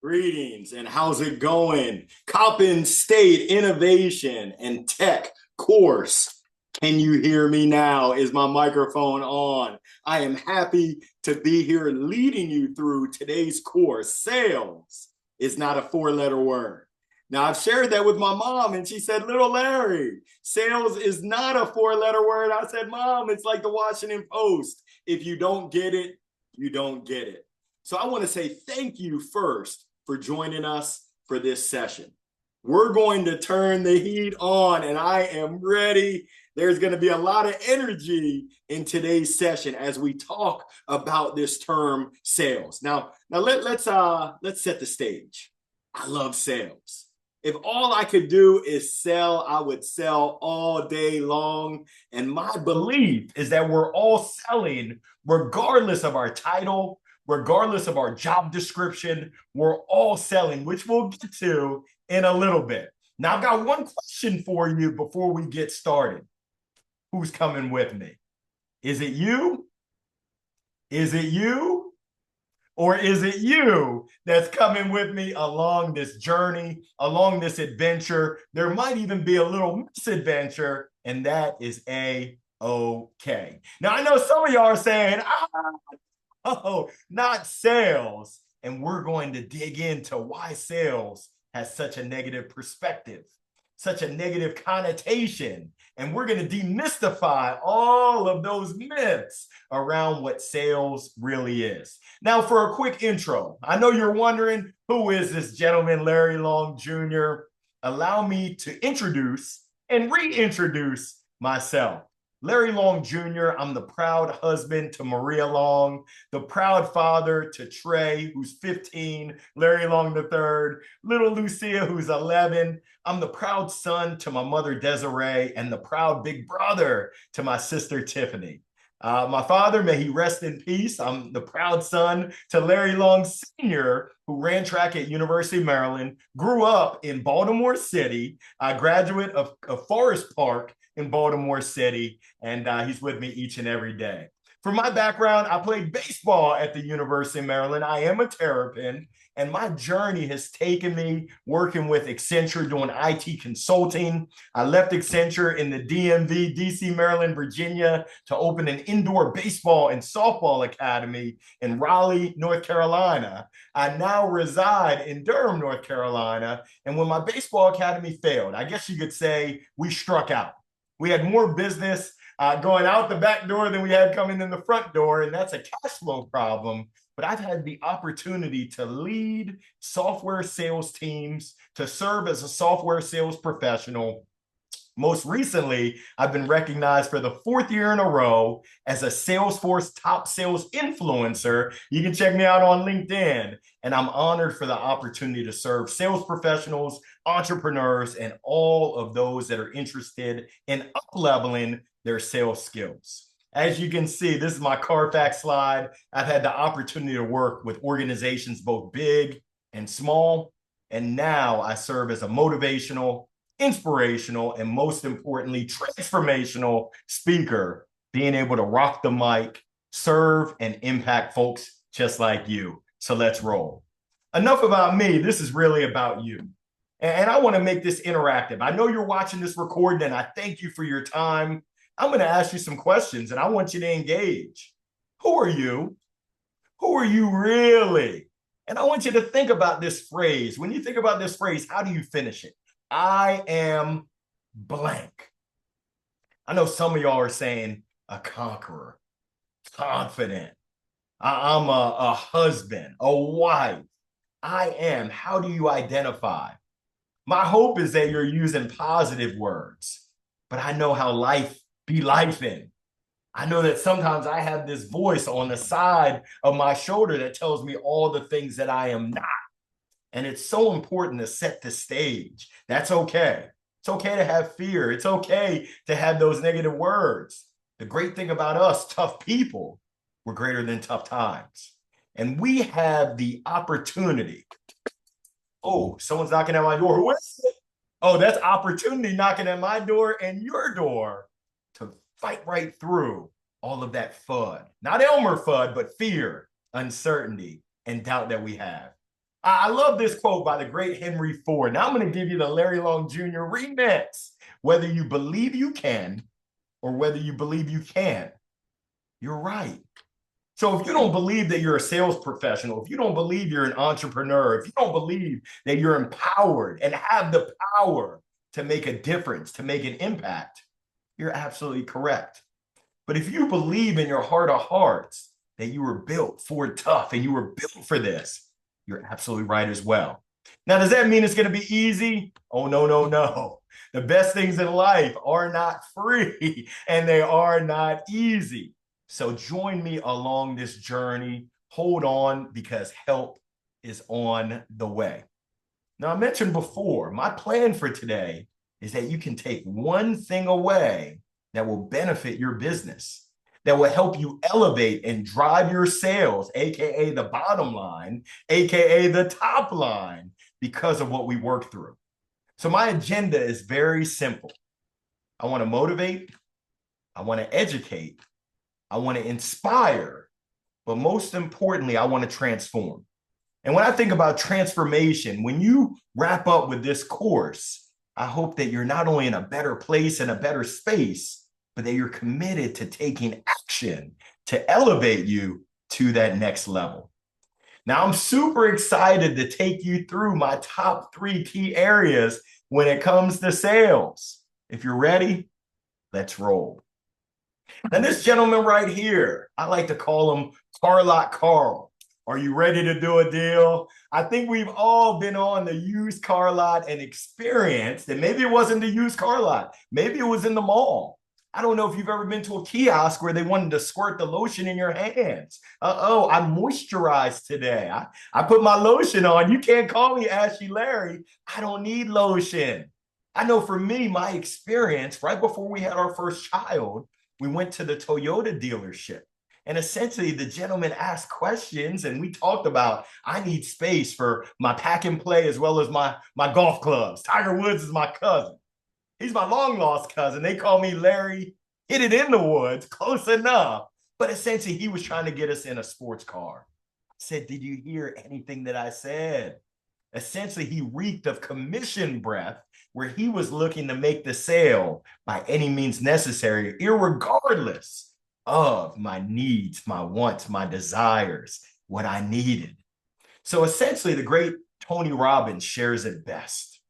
Greetings and how's it going? Coppin State Innovation and Tech course. Can you hear me now? Is my microphone on? I am happy to be here leading you through today's course. Sales is not a four-letter word. Now, I've shared that with my mom, and she said, Little Larry, sales is not a four-letter word. I said, Mom, it's like the Washington Post. If you don't get it, you don't get it. So I want to say thank you first for joining us for this session. We're going to turn the heat on, and I am ready. There's going to be a lot of energy in today's session as we talk about this term sales. Now let's set the stage. I love sales. If all I could do is sell, I would sell all day long. And my belief is that we're all selling regardless of our title, regardless of our job description. We're all selling, which we'll get to in a little bit. Now, I've got one question for you before we get started. Who's coming with me? Is it you? Is it you? Or is it you that's coming with me along this journey, along this adventure? There might even be a little misadventure, and that is A-OK. Now, I know some of y'all are saying, oh, not sales. And we're going to dig into why sales has such a negative perspective, such a negative connotation. And we're going to demystify all of those myths around what sales really is. Now, for a quick intro, I know you're wondering, who is this gentleman, Larry Long Jr.? Allow me to introduce and reintroduce myself. Larry Long Jr., I'm the proud husband to Maria Long, the proud father to Trey, who's 15, Larry Long III, little Lucia, who's 11. I'm the proud son to my mother, Desiree, and the proud big brother to my sister, Tiffany. My father, may he rest in peace. I'm the proud son to Larry Long Sr., who ran track at University of Maryland, grew up in Baltimore City, a graduate of Forest Park in Baltimore City, and he's with me each and every day. For my background, I played baseball at the University of Maryland. I am a Terrapin, and my journey has taken me working with Accenture doing IT consulting. I left Accenture in the DMV, DC, Maryland, Virginia, to open an indoor baseball and softball academy in Raleigh, North Carolina. I now reside in Durham, North Carolina, and when my baseball academy failed, I guess you could say we struck out. We had more business going out the back door than we had coming in the front door, and that's a cash flow problem. But I've had the opportunity to lead software sales teams, to serve as a software sales professional. Most recently, I've been recognized for the fourth year in a row as a Salesforce top sales influencer. You can check me out on LinkedIn. And I'm honored for the opportunity to serve sales professionals, entrepreneurs, and all of those that are interested in up-leveling their sales skills. As you can see, this is my Carfax slide. I've had the opportunity to work with organizations both big and small. And now I serve as a motivational, inspirational, and most importantly, transformational speaker, being able to rock the mic, serve, and impact folks just like you. So let's roll. Enough about me. This is really about you. And I want to make this interactive. I know you're watching this recording, and I thank you for your time. I'm going to ask you some questions, and I want you to engage. Who are you? Who are you really? And I want you to think about this phrase. When you think about this phrase, how do you finish it? I am blank. I know some of y'all are saying a conqueror, confident. I'm a husband, a wife. I am. How do you identify? My hope is that you're using positive words, but I know how life be lifing. I know that sometimes I have this voice on the side of my shoulder that tells me all the things that I am not. And it's so important to set the stage. That's okay. It's okay to have fear. It's okay to have those negative words. The great thing about us, tough people, we're greater than tough times. And we have the opportunity. Oh, someone's knocking at my door. Who is it? Oh, that's opportunity knocking at my door and your door to fight right through all of that FUD. Not Elmer FUD, but fear, uncertainty, and doubt that we have. I love this quote by the great Henry Ford. Now I'm going to give you the Larry Long Jr. remix. Whether you believe you can or whether you believe you can, you're right. So if you don't believe that you're a sales professional, if you don't believe you're an entrepreneur, if you don't believe that you're empowered and have the power to make a difference, to make an impact, you're absolutely correct. But if you believe in your heart of hearts that you were built for tough and you were built for this, you're absolutely right as well. Now, does that mean it's going to be easy? Oh, no, no, no. The best things in life are not free and they are not easy. So join me along this journey. Hold on because help is on the way. Now, I mentioned before, my plan for today is that you can take one thing away that will benefit your business, that will help you elevate and drive your sales, AKA the bottom line, AKA the top line, because of what we work through. So my agenda is very simple. I want to motivate, I want to educate, I want to inspire, but most importantly, I want to transform. And when I think about transformation, when you wrap up with this course, I hope that you're not only in a better place and a better space, but that you're committed to taking action to elevate you to that next level. Now, I'm super excited to take you through my top 3 key areas when it comes to sales. If you're ready, let's roll. Now, this gentleman right here, I like to call him Carlot Carl. Are you ready to do a deal? I think we've all been on the used car lot and experienced that maybe it wasn't the used car lot. Maybe it was in the mall. I don't know if you've ever been to a kiosk where they wanted to squirt the lotion in your hands. Uh-oh, I'm moisturized today. I put my lotion on. You can't call me Ashy Larry. I don't need lotion. I know for me, my experience, right before we had our first child, we went to the Toyota dealership. And essentially, the gentleman asked questions, and we talked about, I need space for my pack and play as well as my golf clubs. Tiger Woods is my cousin. He's my long lost cousin. They call me Larry, hit it in the woods, close enough. But essentially, he was trying to get us in a sports car. I said, did you hear anything that I said? Essentially, he reeked of commission breath where he was looking to make the sale by any means necessary, irregardless of my needs, my wants, my desires, what I needed. So essentially, the great Tony Robbins shares it best,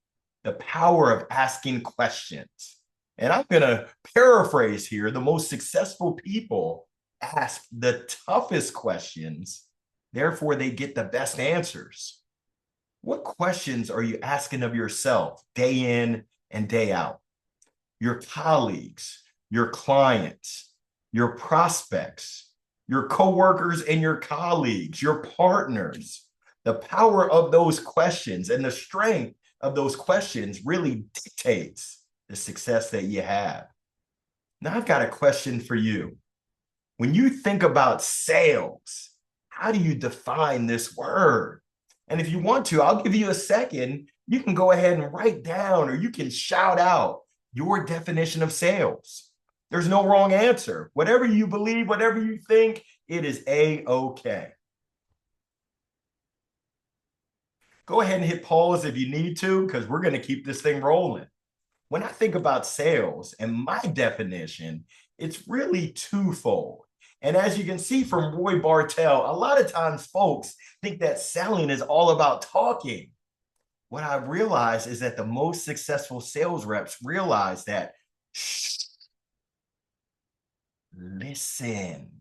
the power of asking questions. And I'm going to paraphrase here. The most successful people ask the toughest questions, therefore they get the best answers. What questions are you asking of yourself day in and day out? Your colleagues, your clients, your prospects, your coworkers and your colleagues, your partners. The power of those questions and the strength of those questions really dictates the success that you have. Now, I've got a question for you. When you think about sales, how do you define this word? And if you want to, I'll give you a second. You can go ahead and write down, or you can shout out your definition of sales. There's no wrong answer. Whatever you believe, whatever you think, it is A-okay. Go ahead and hit pause if you need to, because we're going to keep this thing rolling. When I think about sales and my definition, it's really twofold. And as you can see from Roy Bartel, a lot of times folks think that selling is all about talking. What I've realized is that the most successful sales reps realize that listen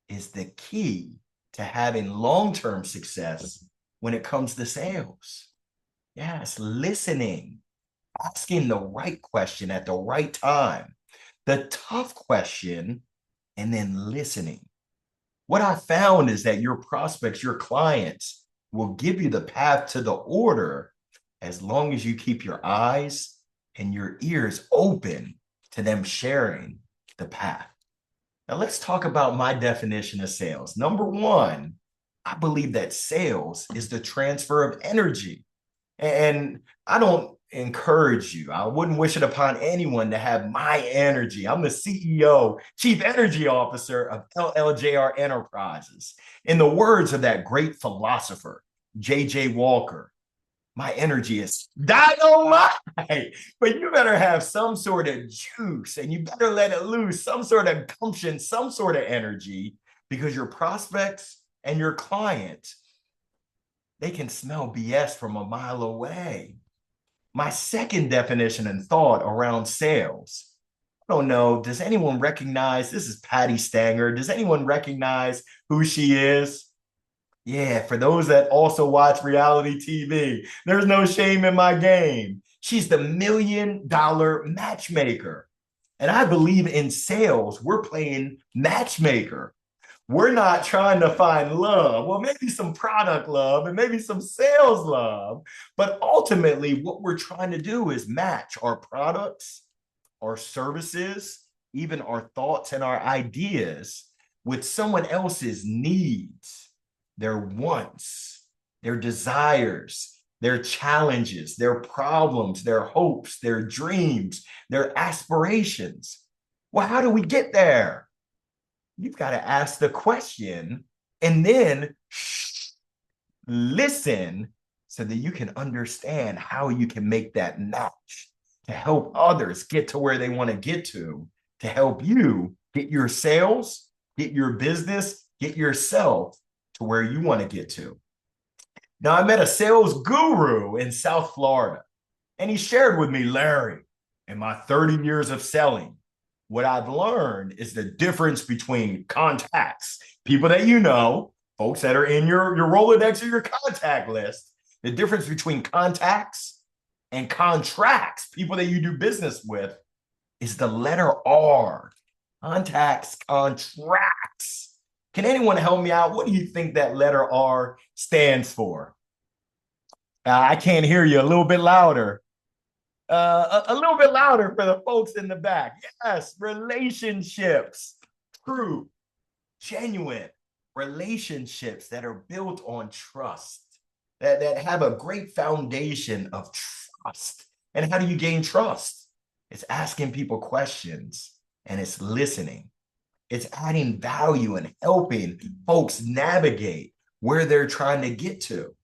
is the key to having long-term success when it comes to sales. Yes, listening, asking the right question at the right time, the tough question, and then listening. What I found is that your prospects, your clients will give you the path to the order as long as you keep your eyes and your ears open to them sharing the path. Now let's talk about my definition of sales. Number one, I believe that sales is the transfer of energy. And I don't encourage you. I wouldn't wish it upon anyone to have my energy. I'm the CEO, Chief Energy Officer of LLJR Enterprises. In the words of that great philosopher, JJ Walker. My energy is dynamite, but you better have some sort of juice and you better let it loose, some sort of gumption, some sort of energy, because your prospects and your clients, they can smell BS from a mile away. My second definition and thought around sales. I don't know. Does anyone recognize this is Patty Stanger? Does anyone recognize who she is? Yeah, for those that also watch reality TV, there's no shame in my game. She's the $1 million matchmaker. And I believe in sales, we're playing matchmaker. We're not trying to find love. Well, maybe some product love and maybe some sales love. But ultimately, what we're trying to do is match our products, our services, even our thoughts and our ideas with someone else's needs, their wants, their desires, their challenges, their problems, their hopes, their dreams, their aspirations. Well, how do we get there? You've got to ask the question and then listen so that you can understand how you can make that match to help others get to where they want to help you get your sales, get your business, get yourself to where you want to get to. Now, I met a sales guru in South Florida, and he shared with me, Larry, in my 30 years of selling, what I've learned is the difference between contacts, people that you know, folks that are in your Rolodex or your contact list, the difference between contacts and contracts, people that you do business with, is the letter R. Contacts, contracts. Can anyone help me out? What do you think that letter R stands for? I can't hear you. A little bit louder. A little bit louder for the folks in the back. Yes, relationships. True, genuine relationships that are built on trust, that have a great foundation of trust. And how do you gain trust? It's asking people questions and it's listening. It's adding value and helping folks navigate where they're trying to get to.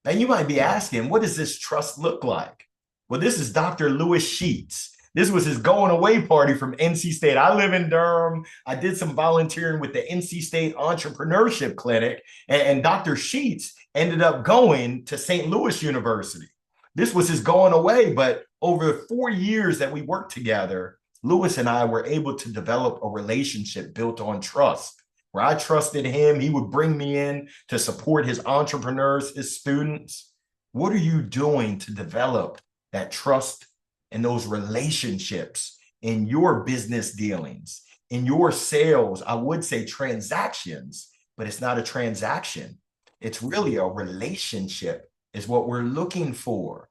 Now, you might be asking, what does this trust look like? Well, this is Dr. Lewis Sheets. This was his going away party from NC State. I live in Durham. I did some volunteering with the NC State Entrepreneurship Clinic, and Dr. Sheets ended up going to St. Louis University. This was his going away, but over the 4 years that we worked together, Lewis and I were able to develop a relationship built on trust, where I trusted him. He would bring me in to support his entrepreneurs, his students. What are you doing to develop that trust and those relationships in your business dealings, in your sales? I would say transactions, but it's not a transaction. It's really a relationship is what we're looking for.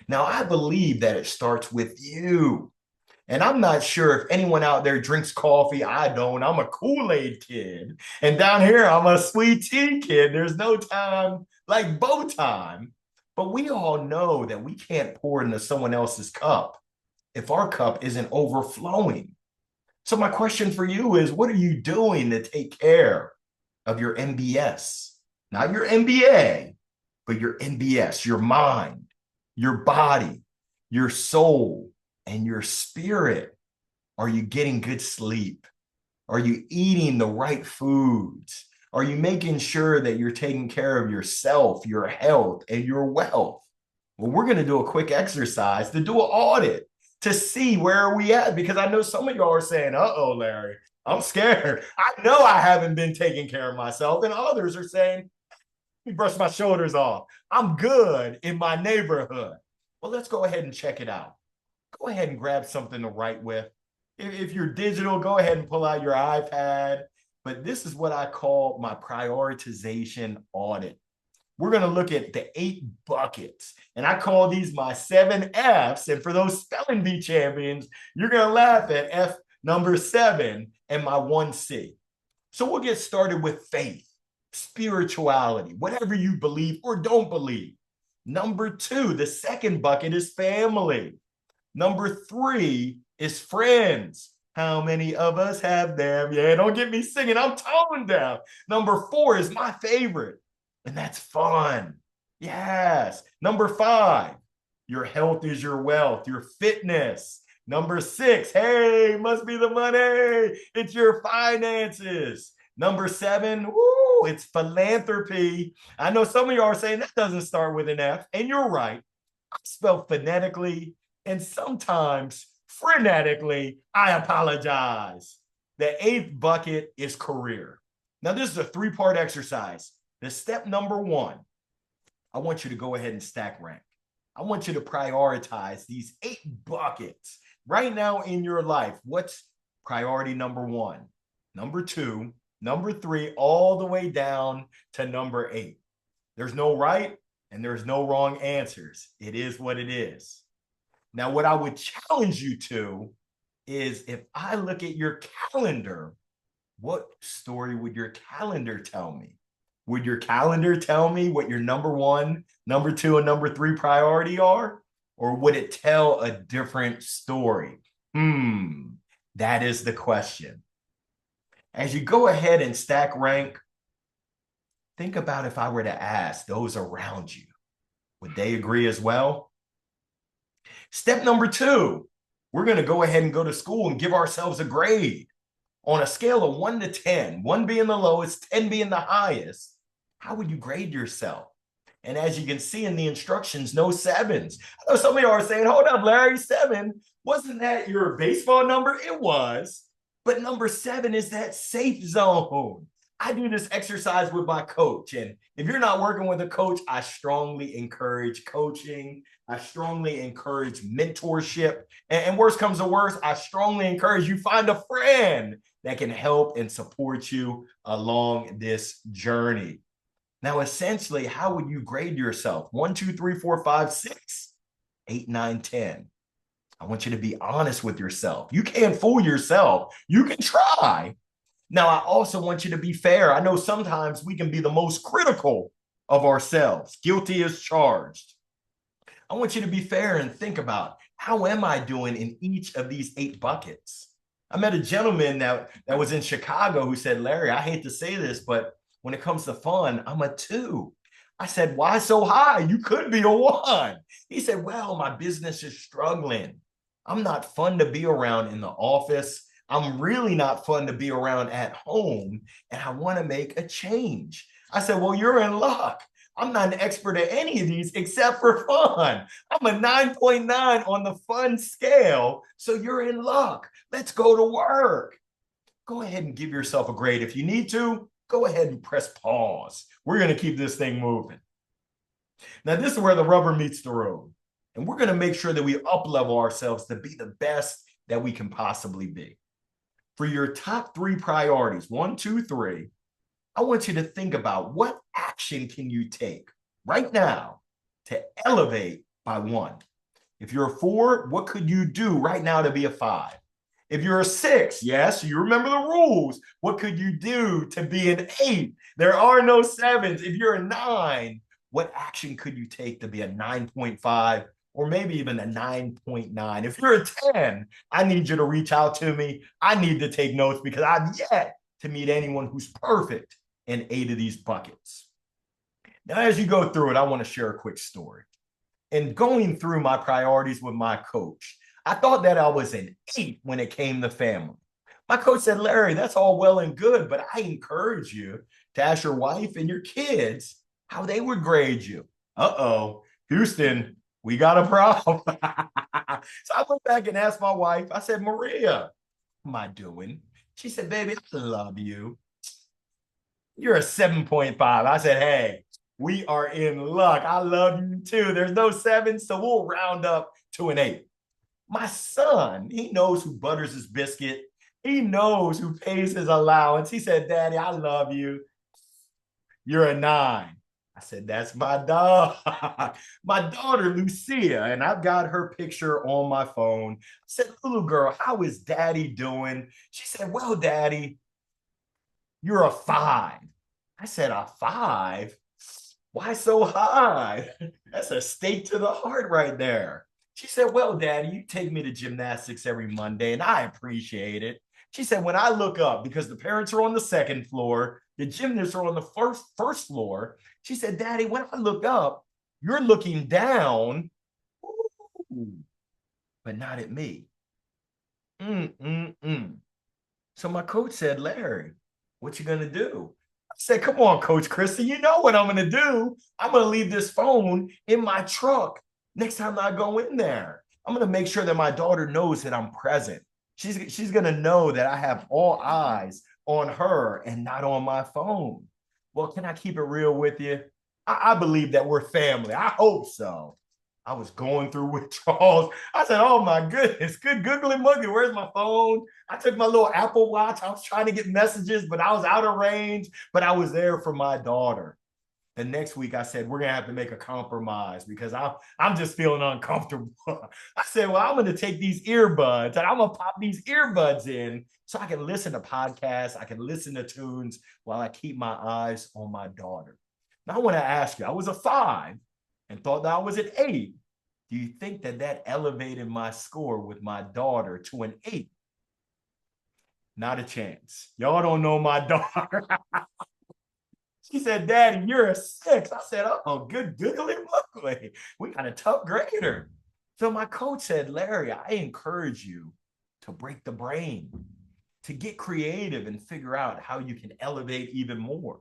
Now, I believe that it starts with you. And I'm not sure if anyone out there drinks coffee. I don't. I'm a Kool-Aid kid. And down here, I'm a sweet tea kid. There's no time like bow time. But we all know that we can't pour into someone else's cup if our cup isn't overflowing. So my question for you is, what are you doing to take care of your MBS? Not your MBA, but your MBS, your mind, your body, your soul, and your spirit. Are you getting good sleep? Are you eating the right foods? Are you making sure that you're taking care of yourself, your health, and your wealth? Well, we're going to do a quick exercise to do an audit to see where are we at, because I know some of y'all are saying, uh-oh, Larry, I'm scared. I know I haven't been taking care of myself. And others are saying, let me brush my shoulders off. I'm good in my neighborhood. Well, let's go ahead and check it out. Go ahead and grab something to write with. If you're digital, go ahead and pull out your iPad. But this is what I call my prioritization audit. We're going to look at the 8 buckets, and I call these my 7 F's. And for those spelling bee champions, you're going to laugh at F number 7 and my 1C. So we'll get started with faith, spirituality, whatever you believe or don't believe. Number 2, the second bucket is family. Number 3 is friends. How many of us have them? Yeah, don't get me singing. I'm toned down. Number 4 is my favorite, and that's fun. Yes. Number 5, your health is your wealth, your fitness. Number 6, hey, must be the money. It's your finances. Number 7, woo, it's philanthropy. I know some of you are saying that doesn't start with an F, and you're right. I spell phonetically and sometimes frenetically. I apologize. The 8th bucket is career. Now, this is a 3-part exercise. The step number 1, I want you to go ahead and stack rank. I want you to prioritize these 8 buckets right now in your life. What's priority number 1, number 2, number 3, all the way down to number 8? There's no right and there's no wrong answers. It is what it is. Now, what I would challenge you to is, if I look at your calendar, what story would your calendar tell me? Would your calendar tell me what your number 1, number 2, and number 3 priority are? Or would it tell a different story? That is the question. As you go ahead and stack rank, think about if I were to ask those around you, would they agree as well? Step number 2, we're going to go ahead and go to school and give ourselves a grade. On a scale of 1 to 10, 1 being the lowest, 10 being the highest, how would you grade yourself? And as you can see in the instructions, no 7s. I know some of you are saying, hold up, Larry, 7. Wasn't that your baseball number? It was. But number 7 is that safe zone. I do this exercise with my coach. And if you're not working with a coach, I strongly encourage coaching. I strongly encourage mentorship. And worst comes to worst, I strongly encourage you find a friend that can help and support you along this journey. Now, essentially, how would you grade yourself? 1, 2, 3, 4, 5, 6, 8, 9, 10. I want you to be honest with yourself. You can't fool yourself. You can try. Now, I also want you to be fair. I know sometimes we can be the most critical of ourselves. Guilty as charged. I want you to be fair and think about, how am I doing in each of these 8 buckets? I met a gentleman that was in Chicago who said, Larry, I hate to say this, but when it comes to fun, I'm a 2. I said, why so high? You could be a 1. He said, well, my business is struggling. I'm not fun to be around in the office. I'm really not fun to be around at home, and I want to make a change. I said, well, you're in luck. I'm not an expert at any of these except for fun. I'm a 9.9 on the fun scale, so you're in luck. Let's go to work. Go ahead and give yourself a grade. If you need to, go ahead and press pause. We're going to keep this thing moving. Now, this is where the rubber meets the road. And we're going to make sure that we up-level ourselves to be the best that we can possibly be. For your top 3 priorities, 1, 2, 3, I want you to think about, what action can you take right now to elevate by 1? If you're a 4, what could you do right now to be a 5? If you're a 6, yes, you remember the rules. What could you do to be an 8? There are no 7s. If you're a 9, what action could you take to be a 9.5 or maybe even a 9.9? If you're a 10, I need you to reach out to me. I need to take notes because I've yet to meet anyone who's perfect in 8 of these buckets. Now, as you go through it, I want to share a quick story. In going through my priorities with my coach, I thought that I was an 8 when it came to family. My coach said, Larry, that's all well and good, but I encourage you to ask your wife and your kids how they would grade you. Uh-oh, Houston, we got a problem. So I went back and asked my wife. I said, Maria, how am I doing? She said, baby, I love you. You're a 7.5. I said, hey, we are in luck. I love you too. There's no 7, so we'll round up to an 8. My son, he knows who butters his biscuit. He knows who pays his allowance. He said, Daddy, I love you. You're a 9. I said, that's my dog. My daughter, Lucia, and I've got her picture on my phone. I said, little girl, how is Daddy doing? She said, well, Daddy, you're a 5. I said, a 5? Why so high? That's a stake to the heart right there. She said, well, Daddy, you take me to gymnastics every Monday, and I appreciate it. She said, when I look up, because the parents are on the 2nd floor, the gymnasts are on the first floor. She said, Daddy, when I look up, You're looking down, but not at me. Mm-mm-mm. So my coach said, Larry, what you gonna do? I said, come on, Coach Christie, you know what I'm gonna do. I'm gonna leave this phone in my truck next time I go in there. I'm gonna make sure that my daughter knows that I'm present. She's gonna know that I have all eyes on her and not on my phone. Well, can I keep it real with you? I believe that we're family. I hope so. I was going through withdrawals. I said, oh my goodness, good googly muggy. Where's my phone? I took my little Apple Watch. I was trying to get messages, but I was out of range. But I was there for my daughter. The next week, I said, we're going to have to make a compromise because I'm just feeling uncomfortable. I said, well, I'm going to take these earbuds and I'm going to pop these earbuds in so I can listen to podcasts. I can listen to tunes while I keep my eyes on my daughter. Now, I want to ask you, I was a 5 and thought that I was an 8. Do you think that that elevated my score with my daughter to an 8? Not a chance. Y'all don't know my daughter. She said, Daddy, you're a 6. I said, oh, good googly muggly. We got a tough grader. So my coach said, Larry, I encourage you to break the brain, to get creative and figure out how you can elevate even more.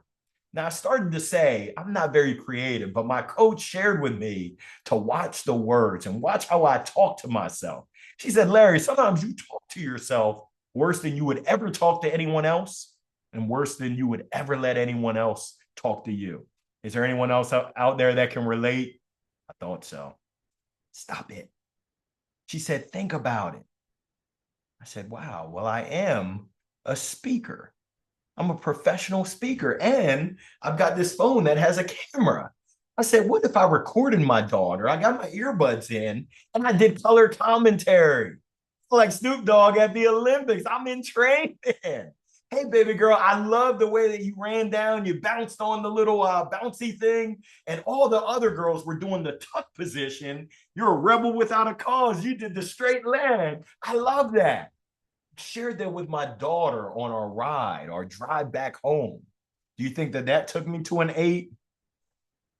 Now, I started to say, I'm not very creative, but my coach shared with me to watch the words and watch how I talk to myself. She said, Larry, sometimes you talk to yourself worse than you would ever talk to anyone else and worse than you would ever let anyone else talk to you. Is there anyone else out there that can relate? I thought so. Stop it. She said, think about it. I said, wow, well, I am a speaker. I'm a professional speaker and I've got this phone that has a camera. I said, what if I recorded my daughter? I got my earbuds in and I did color commentary like Snoop Dogg at the Olympics. I'm in training. Hey, baby girl, I love the way that you ran down, you bounced on the little bouncy thing, and all the other girls were doing the tuck position. You're a rebel without a cause. You did the straight leg. I love that. Shared that with my daughter on our ride, our drive back home. Do you think that that took me to an 8?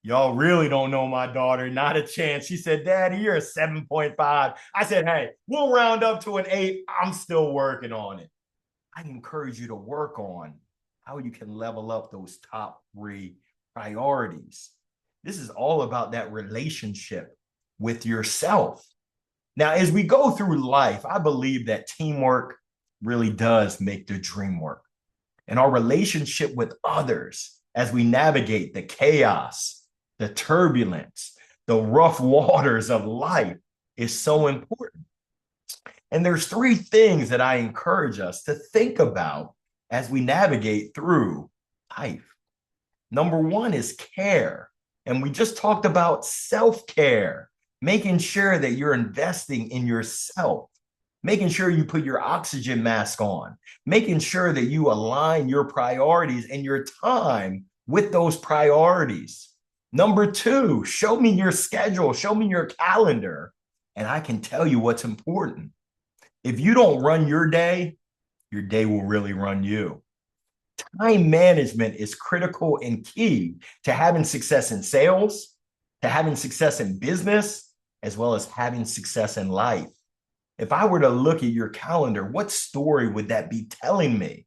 Y'all really don't know my daughter. Not a chance. She said, Daddy, you're a 7.5. I said, hey, we'll round up to an 8. I'm still working on it. I encourage you to work on how you can level up those top 3 priorities. This is all about that relationship with yourself. Now, as we go through life, I believe that teamwork really does make the dream work. And our relationship with others as we navigate the chaos, the turbulence, the rough waters of life is so important. And there's 3 things that I encourage us to think about as we navigate through life. Number 1 is care. And we just talked about self-care, making sure that you're investing in yourself, making sure you put your oxygen mask on, making sure that you align your priorities and your time with those priorities. Number 2, show me your schedule, show me your calendar, and I can tell you what's important. If you don't run your day will really run you. Time management is critical and key to having success in sales, to having success in business, as well as having success in life. If I were to look at your calendar, what story would that be telling me?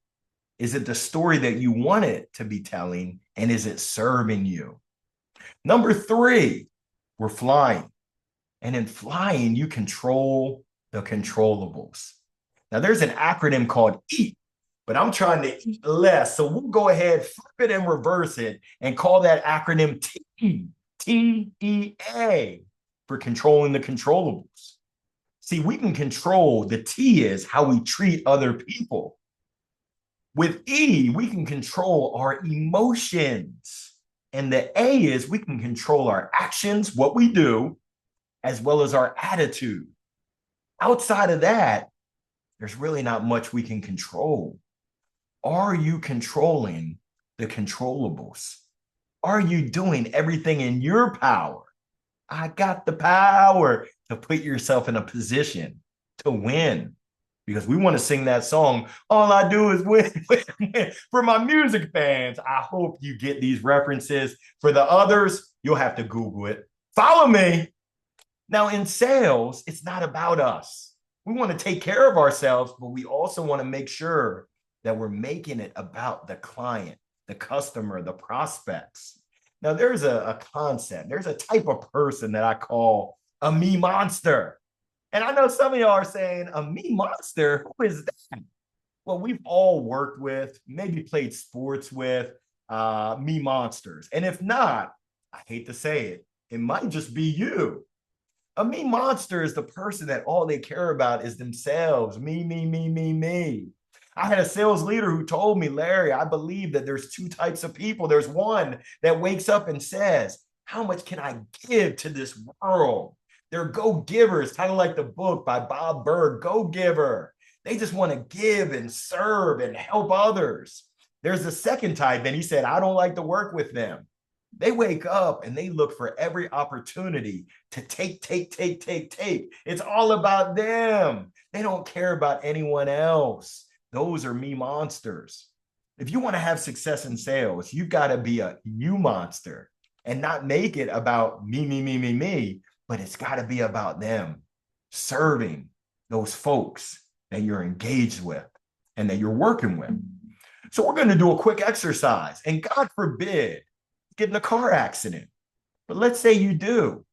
Is it the story that you want it to be telling? And is it serving you? Number 3, we're flying. And in flying, you control the controllables. Now, there's an acronym called EAT, but I'm trying to eat less. So we'll go ahead, flip it and reverse it and call that acronym TEA for controlling the controllables. See, we can control, the T is how we treat other people. With E, we can control our emotions. And the A is we can control our actions, what we do, as well as our attitude. Outside of that, there's really not much we can control. Are you controlling the controllables? Are you doing everything in your power? I got the power to put yourself in a position to win. Because we want to sing that song, all I do is win, win, win. For my music fans, I hope you get these references. For the others, you'll have to Google it. Follow me. Now, in sales, it's not about us. We want to take care of ourselves, but we also want to make sure that we're making it about the client, the customer, the prospects. Now, there's a concept, there's a type of person that I call a me monster. And I know some of y'all are saying, a me monster? Who is that? Well, we've all worked with, maybe played sports with me monsters. And if not, I hate to say it, it might just be you. A me monster is the person that all they care about is themselves. Me. I had a sales leader who told me, Larry, I believe that there's two types of people. There's one that wakes up and says, how much can I give to this world? They're go-givers, kind of like the book by Bob Berg, Go Giver. They just want to give and serve and help others. There's the second type, and he said, I don't like to work with them. They wake up and they look for every opportunity to take. It's all about them. They don't care about anyone else. Those are me monsters. If you want to have success in sales, you've got to be a you monster and not make it about me, but it's got to be about them, serving those folks that you're engaged with and that you're working with. So we're going to do a quick exercise, and God forbid, get in a car accident. But let's say you do.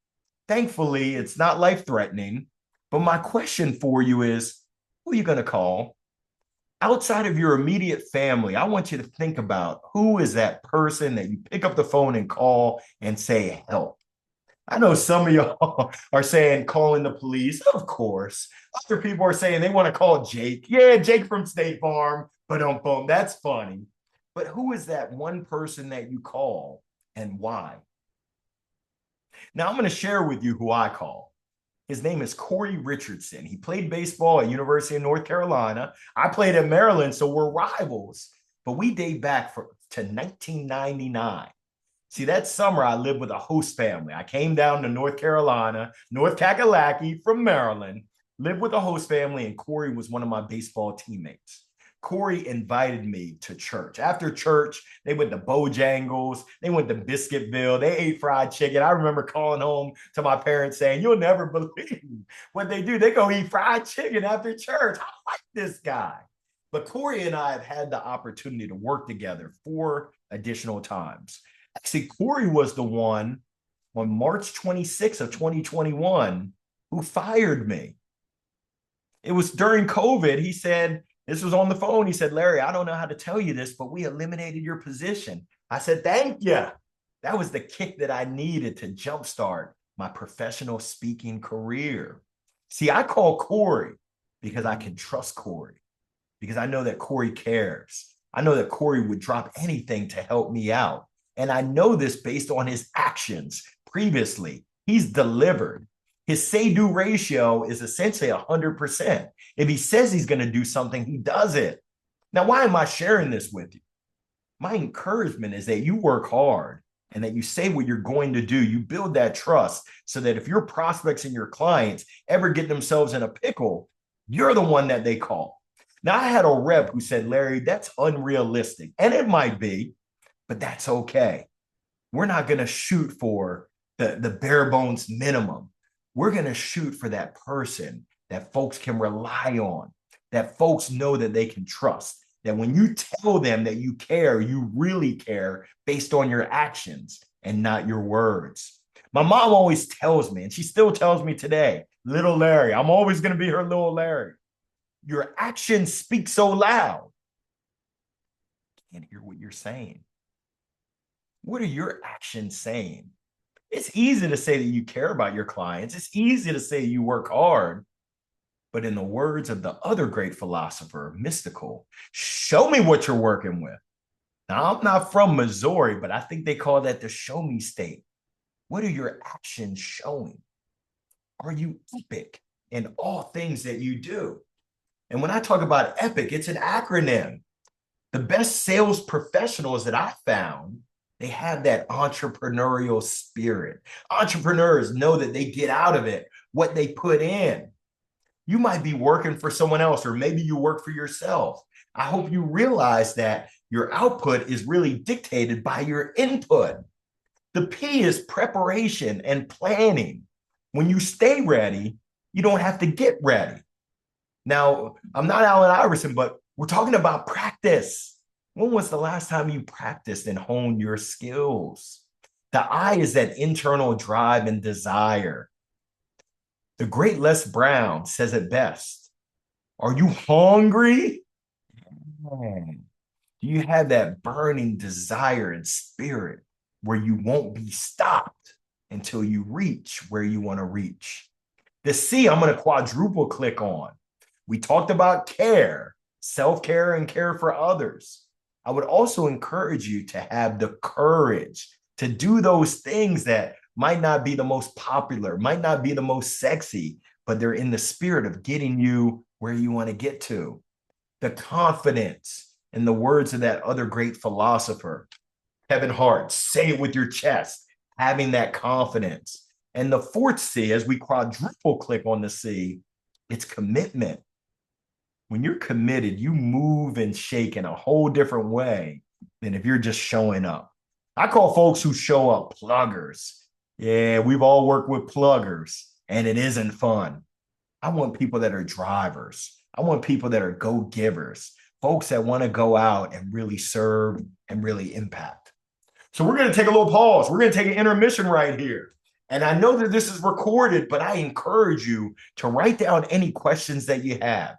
Thankfully, it's not life-threatening. But my question for you is, who are you going to call? Outside of your immediate family, I want you to think about who is that person that you pick up the phone and call and say, help. I know some of y'all are saying calling the police, of course. Other people are saying they want to call Jake. Yeah, Jake from State Farm. But boom, that's funny. But who is that one person that you call and why? Now, I'm going to share with you who I call. His name is Corey Richardson. He played baseball at University of North Carolina. I played at Maryland, so we're rivals. But we date back to 1999. See, that summer, I lived with a host family. I came down to North Carolina, North Kakalaki from Maryland, lived with a host family, and Corey was one of my baseball teammates. Corey invited me to church. After church, they went to Bojangles, they went to Biscuitville, they ate fried chicken. I remember calling home to my parents saying, you'll never believe what they do. They go eat fried chicken after church. I like this guy. But Corey and I have had the opportunity to work together 4 additional times. Actually, Corey was the one on March 26th of 2021 who fired me. It was during COVID. He said, this was on the phone. He said, Larry, I don't know how to tell you this, but we eliminated your position. I said, thank you. That was the kick that I needed to jumpstart my professional speaking career. See, I call Corey because I can trust Corey, because I know that Corey cares. I know that Corey would drop anything to help me out. And I know this based on his actions previously. He's delivered. His say-do ratio is essentially 100%. If he says he's going to do something, he does it. Now, why am I sharing this with you? My encouragement is that you work hard and that you say what you're going to do. You build that trust so that if your prospects and your clients ever get themselves in a pickle, you're the one that they call. Now, I had a rep who said, Larry, that's unrealistic. And it might be, but that's okay. We're not going to shoot for the bare bones minimum. We're going to shoot for that person that folks can rely on, that folks know that they can trust, that when you tell them that you care, you really care based on your actions and not your words. My mom always tells me, and she still tells me today, little Larry, I'm always going to be her little Larry. Your actions speak so loud. I can't hear what you're saying. What are your actions saying? It's easy to say that you care about your clients. It's easy to say you work hard. But in the words of the other great philosopher, Mystical, show me what you're working with. Now, I'm not from Missouri, but I think they call that the show me state. What are your actions showing? Are you epic in all things that you do? And when I talk about epic, it's an acronym. The best sales professionals that I found, they have that entrepreneurial spirit. Entrepreneurs know that they get out of it what they put in. You might be working for someone else, or maybe you work for yourself. I hope you realize that your output is really dictated by your input. The P is preparation and planning. When you stay ready, you don't have to get ready. Now, I'm not Allen Iverson, but we're talking about practice. When was the last time you practiced and honed your skills? The I is that internal drive and desire. The great Les Brown says it best. Are you hungry? Man, do you have that burning desire and spirit where you won't be stopped until you reach where you want to reach? The C, I'm going to quadruple click on. We talked about care, self-care, and care for others. I would also encourage you to have the courage to do those things that might not be the most popular, might not be the most sexy, but they're in the spirit of getting you where you want to get to. The confidence, in the words of that other great philosopher, Kevin Hart, say it with your chest, having that confidence. And the fourth C, as we quadruple click on the C, it's commitment. When you're committed, you move and shake in a whole different way than if you're just showing up. I call folks who show up pluggers. Yeah, we've all worked with pluggers, and it isn't fun. I want people that are drivers. I want people that are go-givers, folks that want to go out and really serve and really impact. So we're going to take a little pause. We're going to take an intermission right here. And I know that this is recorded, but I encourage you to write down any questions that you have.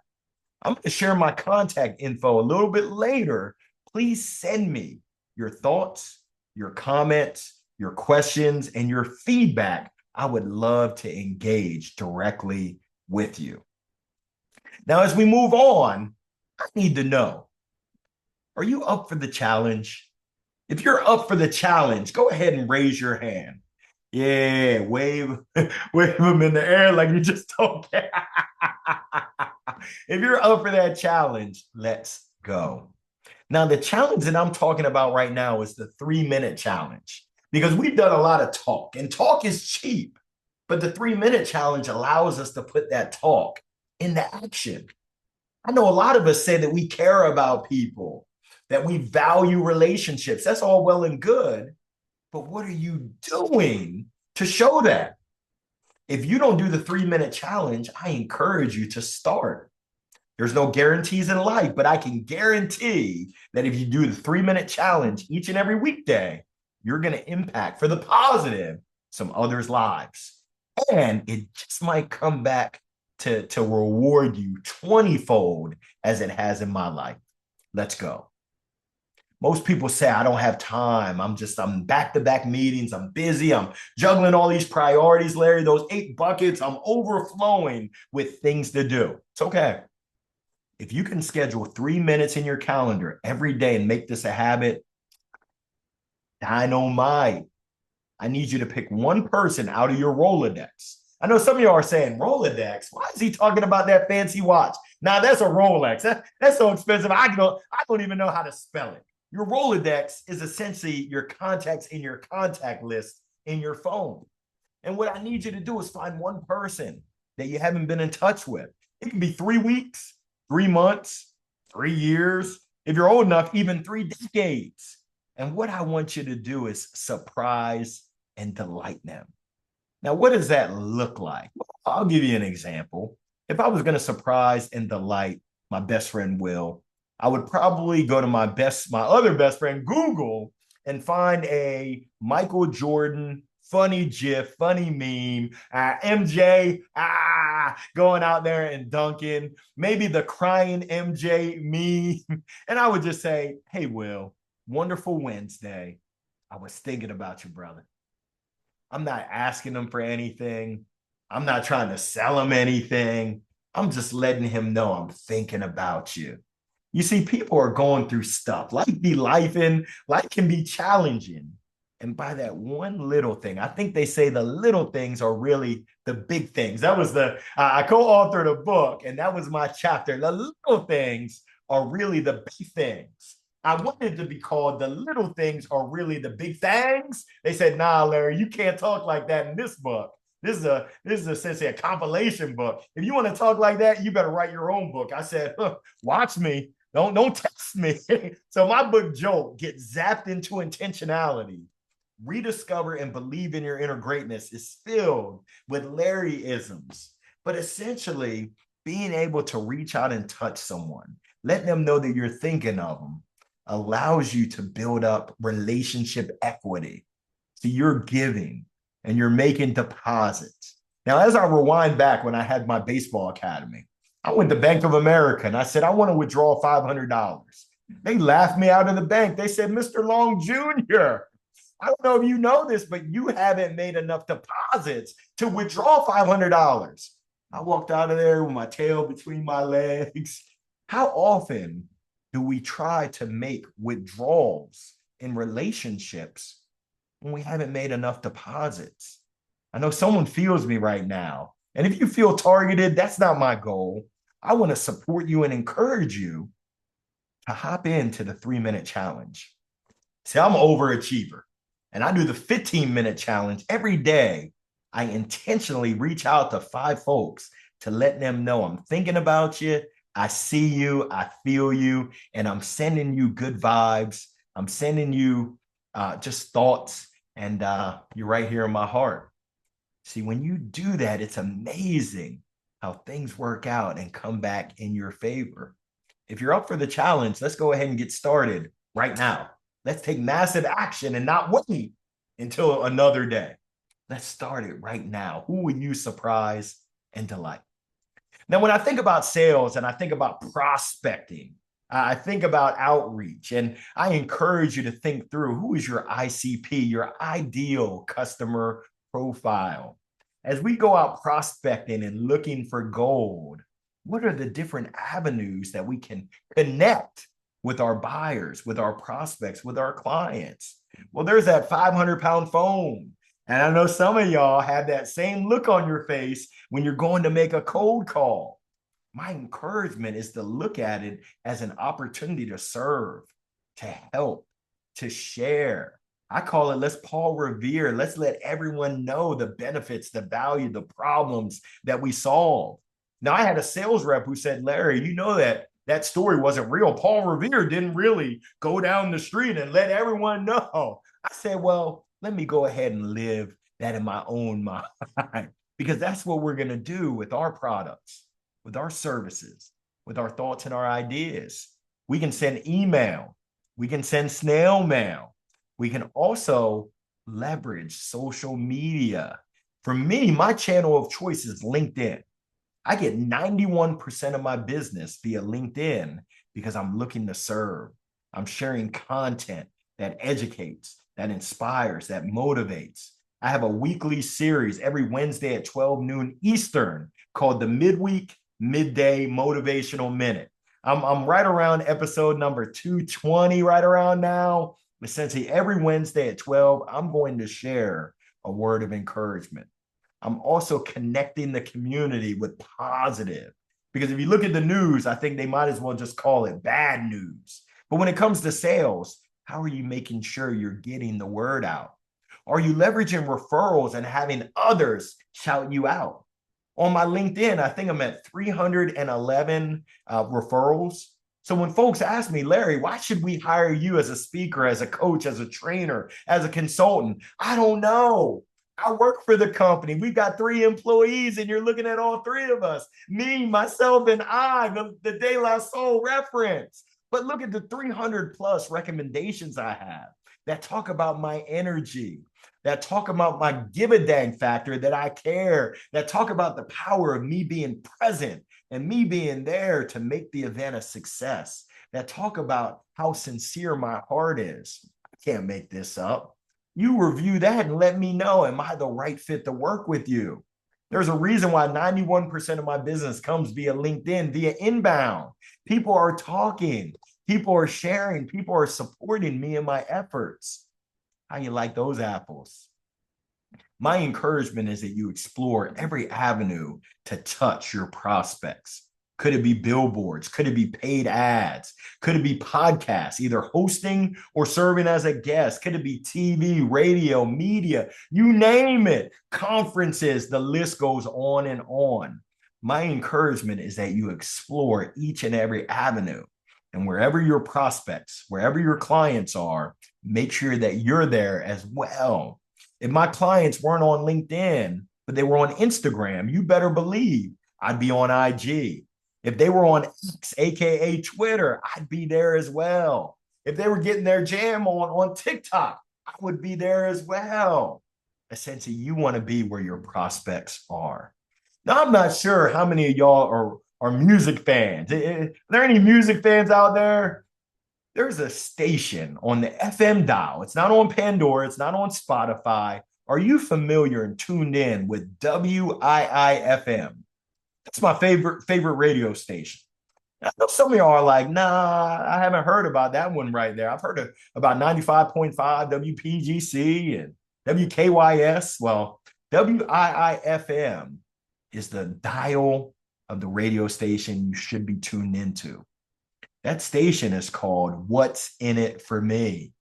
I'm going to share my contact info a little bit later. Please send me your thoughts, your comments, your questions, and your feedback. I would love to engage directly with you. Now, as we move on, I need to know, are you up for the challenge? If you're up for the challenge, go ahead and raise your hand. Yeah, wave them in the air like you just don't care. If you're up for that challenge, let's go. Now, the challenge that I'm talking about right now is the 3-minute challenge, because we've done a lot of talk, and talk is cheap. But the 3-minute challenge allows us to put that talk into action. I know a lot of us say that we care about people, that we value relationships. That's all well and good. But what are you doing to show that? If you don't do the 3-minute challenge, I encourage you to start. There's no guarantees in life, but I can guarantee that if you do the 3-minute challenge each and every weekday, you're going to impact for the positive some others' lives. And it just might come back to reward you 20-fold as it has in my life. Let's go. Most people say, I don't have time. I'm back-to-back meetings. I'm busy. I'm juggling all these priorities, Larry, those 8 buckets. I'm overflowing with things to do. It's okay. If you can schedule 3 minutes in your calendar every day and make this a habit, dynamite. I need you to pick one person out of your Rolodex. I know some of y'all are saying, Rolodex? Why is he talking about that fancy watch? Now, that's a Rolex. That's so expensive. I don't even know how to spell it. Your Rolodex is essentially your contacts in your contact list in your phone. And what I need you to do is find one person that you haven't been in touch with. It can be 3 weeks, 3 months, 3 years. If you're old enough, even 3 decades. And what I want you to do is surprise and delight them. Now, what does that look like? I'll give you an example. If I was going to surprise and delight my best friend, Will, I would probably go to my other best friend, Google, and find a Michael Jordan funny GIF, funny meme, MJ, going out there and dunking, maybe the crying MJ meme. And I would just say, hey, Will, wonderful Wednesday. I was thinking about you, brother. I'm not asking him for anything. I'm not trying to sell him anything. I'm just letting him know I'm thinking about you. You see, people are going through stuff. Life be lifing. Life can be challenging. And by that one little thing, I think they say the little things are really the big things. That was I co-authored a book, and that was my chapter. The little things are really the big things. I wanted to be called The Little Things Are Really the Big Things. They said, nah, Larry, you can't talk like that in this book. This is essentially a compilation book. If you want to talk like that, you better write your own book. I said, watch me. Don't test me. So my book, Jolt, gets zapped into intentionality. Rediscover and Believe in Your Inner Greatness is filled with Larryisms, but essentially being able to reach out and touch someone, let them know that you're thinking of them, allows you to build up relationship equity. So you're giving and you're making deposits. Now, as I rewind back when I had my baseball academy, I went to Bank of America and I said, I want to withdraw $500. They laughed me out of the bank. They said, Mr. Long Jr., I don't know if you know this, but you haven't made enough deposits to withdraw $500. I walked out of there with my tail between my legs. How often do we try to make withdrawals in relationships when we haven't made enough deposits? I know someone feels me right now. And if you feel targeted, that's not my goal. I want to support you and encourage you to hop into the 3-minute challenge. See, I'm an overachiever and I do the 15-minute challenge every day. I intentionally reach out to 5 folks to let them know I'm thinking about you. I see you, I feel you, and I'm sending you good vibes. I'm sending you just thoughts, and you're right here in my heart. See, when you do that, it's amazing how things work out and come back in your favor. If you're up for the challenge, let's go ahead and get started right now. Let's take massive action and not wait until another day. Let's start it right now. Who will you surprise and delight? Now, when I think about sales and I think about prospecting, I think about outreach, and I encourage you to think through who is your ICP, your ideal customer profile. As we go out prospecting and looking for gold, what are the different avenues that we can connect with our buyers, with our prospects, with our clients? Well, there's that 500-pound phone. And I know some of y'all have that same look on your face when you're going to make a cold call. My encouragement is to look at it as an opportunity to serve, to help, to share. I call it, let's Paul Revere. Let's let everyone know the benefits, the value, the problems that we solve. Now, I had a sales rep who said, Larry, you know that story wasn't real. Paul Revere didn't really go down the street and let everyone know. I said, well, let me go ahead and live that in my own mind, because that's what we're going to do with our products, with our services, with our thoughts and our ideas. We can send email. We can send snail mail. We can also leverage social media. For me, my channel of choice is LinkedIn. I get 91% of my business via LinkedIn because I'm looking to serve. I'm sharing content that educates, that inspires, that motivates. I have a weekly series every Wednesday at 12 noon Eastern called the Midweek Midday Motivational Minute. I'm right around episode number 220 right around now. Essentially, every Wednesday at 12, I'm going to share a word of encouragement. I'm also connecting the community with positive, because if you look at the news, I think they might as well just call it bad news. But when it comes to sales, how are you making sure you're getting the word out? Are you leveraging referrals and having others shout you out? On my LinkedIn, I think I'm at 311 referrals. So when folks ask me, Larry, why should we hire you as a speaker, as a coach, as a trainer, as a consultant? I don't know. I work for the company. We've got 3 employees, and you're looking at all 3 of us, me, myself, and I, the De La Soul reference. But look at the 300 plus recommendations I have that talk about my energy, that talk about my give a dang factor, that I care, that talk about the power of me being present and me being there to make the event a success, that talk about how sincere my heart is. I can't make this up. You review that and let me know, am I the right fit to work with you? There's a reason why 91% of my business comes via LinkedIn, via inbound. People are talking, people are sharing, people are supporting me in my efforts. How you like those apples? My encouragement is that you explore every avenue to touch your prospects. Could it be billboards? Could it be paid ads? Could it be podcasts, either hosting or serving as a guest? Could it be TV, radio, media? You name it. Conferences, the list goes on and on. My encouragement is that you explore each and every avenue. And wherever your prospects, wherever your clients are, make sure that you're there as well. If my clients weren't on LinkedIn, but they were on Instagram, you better believe I'd be on IG. If they were on X, aka Twitter, I'd be there as well. If they were getting their jam on TikTok, I would be there as well. Essentially, you want to be where your prospects are. Now, I'm not sure how many of y'all are music fans. Are there any music fans out there? There's a station on the FM dial. It's not on Pandora. It's not on Spotify. Are you familiar and tuned in with WIIFM? That's my favorite radio station. I know some of y'all are like, nah, I haven't heard about that one right there. I've heard about 95.5 WPGC and WKYS. Well, WIIFM is the dial of the radio station you should be tuned into. That station is called What's in It for Me.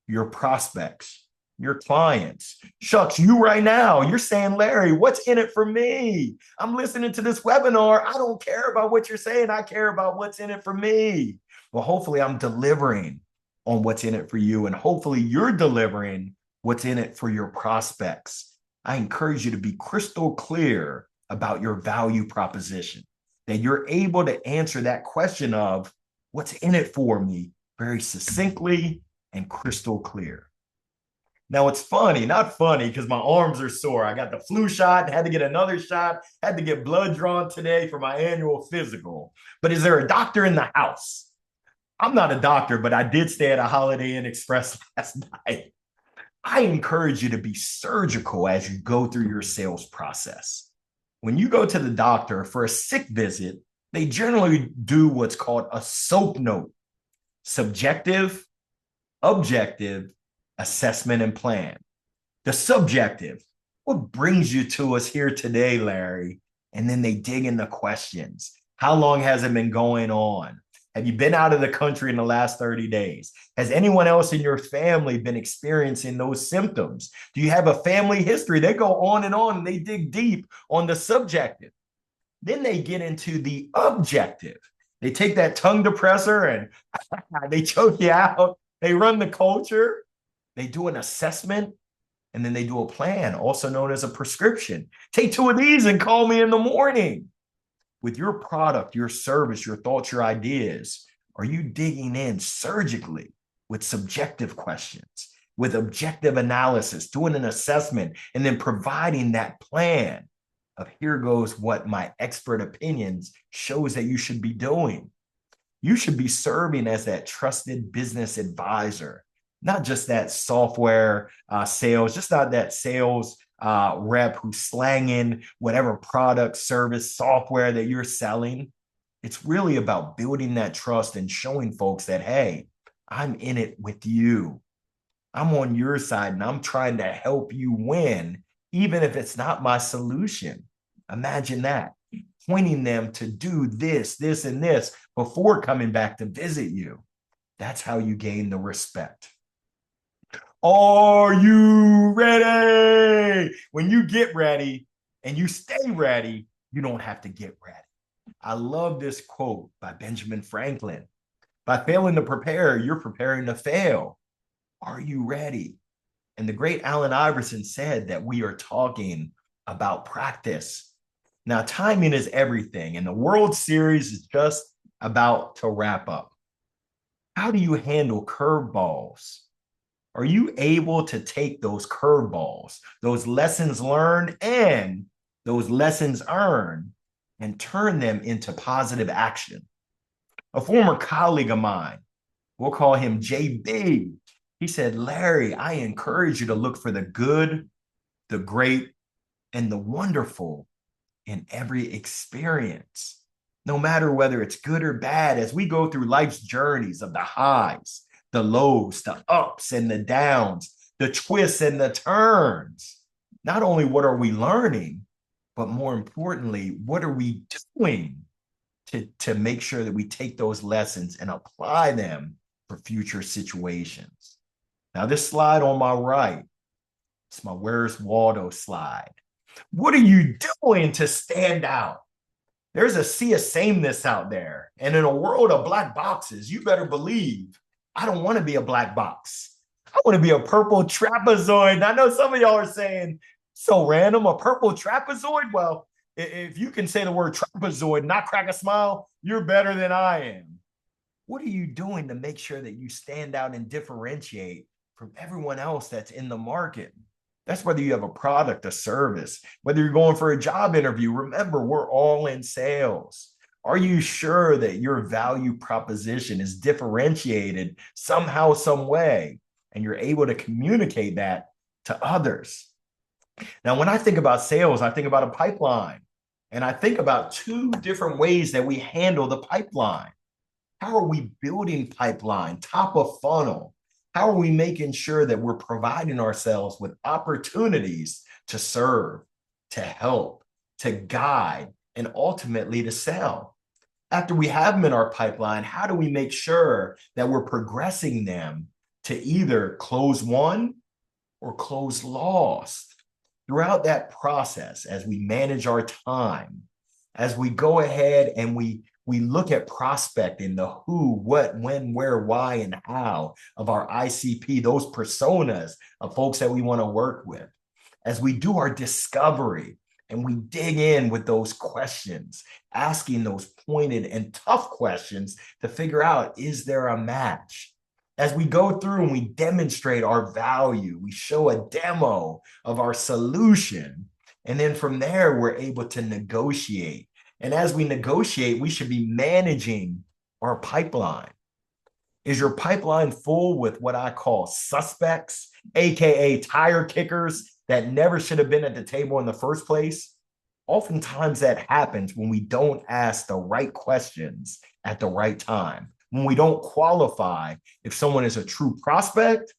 Your prospects, your clients. Shucks, you right now, you're saying, Larry, what's in it for me? I'm listening to this webinar. I don't care about what you're saying. I care about what's in it for me. Well, hopefully I'm delivering on what's in it for you. And hopefully you're delivering what's in it for your prospects. I encourage you to be crystal clear about your value proposition, that you're able to answer that question of what's in it for me very succinctly and crystal clear. Now, it's funny, not funny, because my arms are sore. I got the flu shot, had to get another shot, had to get blood drawn today for my annual physical. But is there a doctor in the house? I'm not a doctor, but I did stay at a Holiday Inn Express last night. I encourage you to be surgical as you go through your sales process. When you go to the doctor for a sick visit, they generally do what's called a SOAP note: subjective, objective, assessment, and plan. The subjective, what brings you to us here today, Larry? And then they dig into questions. How long has it been going on? Have you been out of the country in the last 30 days? Has anyone else in your family been experiencing those symptoms? Do you have a family history? They go on and they dig deep on the subjective. Then they get into the objective. They take that tongue depressor and they choke you out. They run the culture. They do an assessment, and then they do a plan, also known as a prescription. Take 2 of these and call me in the morning. With your product, your service, your thoughts, your ideas, are you digging in surgically with subjective questions, with objective analysis, doing an assessment, and then providing that plan of here goes what my expert opinions shows that you should be doing? You should be serving as that trusted business advisor, not just that software sales, just not that sales rep who's slanging whatever product, service, software that you're selling. It's really about building that trust and showing folks that, hey, I'm in it with you. I'm on your side and I'm trying to help you win, even if it's not my solution. Imagine that, pointing them to do this, this, and this before coming back to visit you. That's how you gain the respect. Are you ready? When you get ready and you stay ready, you don't have to get ready. I love this quote by Benjamin Franklin. By failing to prepare, you're preparing to fail. Are you ready? And the great Allen Iverson said that we are talking about practice. Now, timing is everything, and the World Series is just about to wrap up. How do you handle curveballs? Are you able to take those curveballs, those lessons learned and those lessons earned, and turn them into positive action? A former colleague of mine, we'll call him JB, he said, Larry, I encourage you to look for the good, the great, and the wonderful in every experience. No matter whether it's good or bad, as we go through life's journeys of the highs, the lows, the ups and the downs, the twists and the turns. Not only what are we learning, but more importantly, what are we doing to make sure that we take those lessons and apply them for future situations? Now, this slide on my right, it's my Where's Waldo slide. What are you doing to stand out? There's a sea of sameness out there. And in a world of black boxes, you better believe I don't want to be a black box. I want to be a purple trapezoid. And I know some of y'all are saying, so random, a purple trapezoid. Well, if you can say the word trapezoid, not crack a smile, you're better than I am. What are you doing to make sure that you stand out and differentiate from everyone else that's in the market? That's whether you have a product, a service, whether you're going for a job interview. Remember, we're all in sales. Are you sure that your value proposition is differentiated somehow, some way, and you're able to communicate that to others? Now, when I think about sales, I think about a pipeline, and I think about two different ways that we handle the pipeline. How are we building pipeline, top of funnel? How are we making sure that we're providing ourselves with opportunities to serve, to help, to guide, and ultimately to sell? After we have them in our pipeline, how do we make sure that we're progressing them to either close won or close lost? Throughout that process, as we manage our time, as we go ahead and we look at prospecting, the who, what, when, where, why, and how of our ICP, those personas of folks that we want to work with. As we do our discovery and we dig in with those questions, asking those pointed and tough questions to figure out, is there a match? As we go through and we demonstrate our value, we show a demo of our solution. And then from there, we're able to negotiate. And as we negotiate, we should be managing our pipeline. Is your pipeline full with what I call suspects, AKA tire kickers that never should have been at the table in the first place? Oftentimes that happens when we don't ask the right questions at the right time, when we don't qualify if someone is a true prospect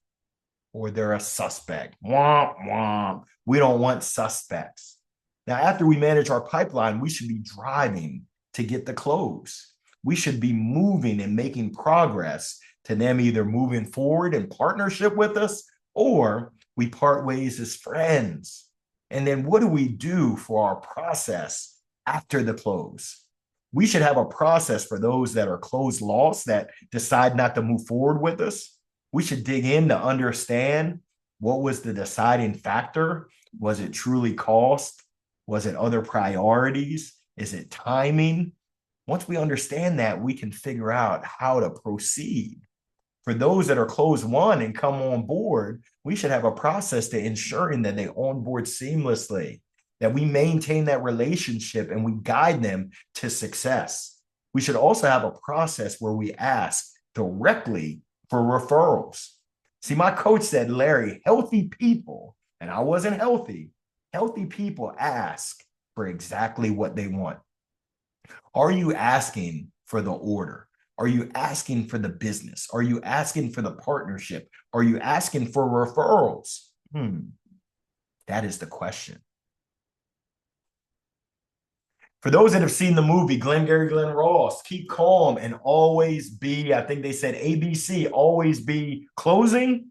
or they're a suspect. Womp, womp. We don't want suspects. Now, after we manage our pipeline, we should be driving to get the close. We should be moving and making progress to them either moving forward in partnership with us or we part ways as friends. And then what do we do for our process after the close? We should have a process for those that are close lost that decide not to move forward with us. We should dig in to understand what was the deciding factor. Was it truly cost? Was it other priorities? Is it timing? Once we understand that, we can figure out how to proceed. For those that are closed won and come on board, we should have a process to ensuring that they onboard seamlessly, that we maintain that relationship and we guide them to success. We should also have a process where we ask directly for referrals. See, my coach said, Larry, healthy people, and I wasn't healthy, healthy people ask for exactly what they want. Are you asking for the order? Are you asking for the business? Are you asking for the partnership? Are you asking for referrals? That is the question. For those that have seen the movie, Glengarry Glen Ross, keep calm and always be, I think they said ABC, always be closing.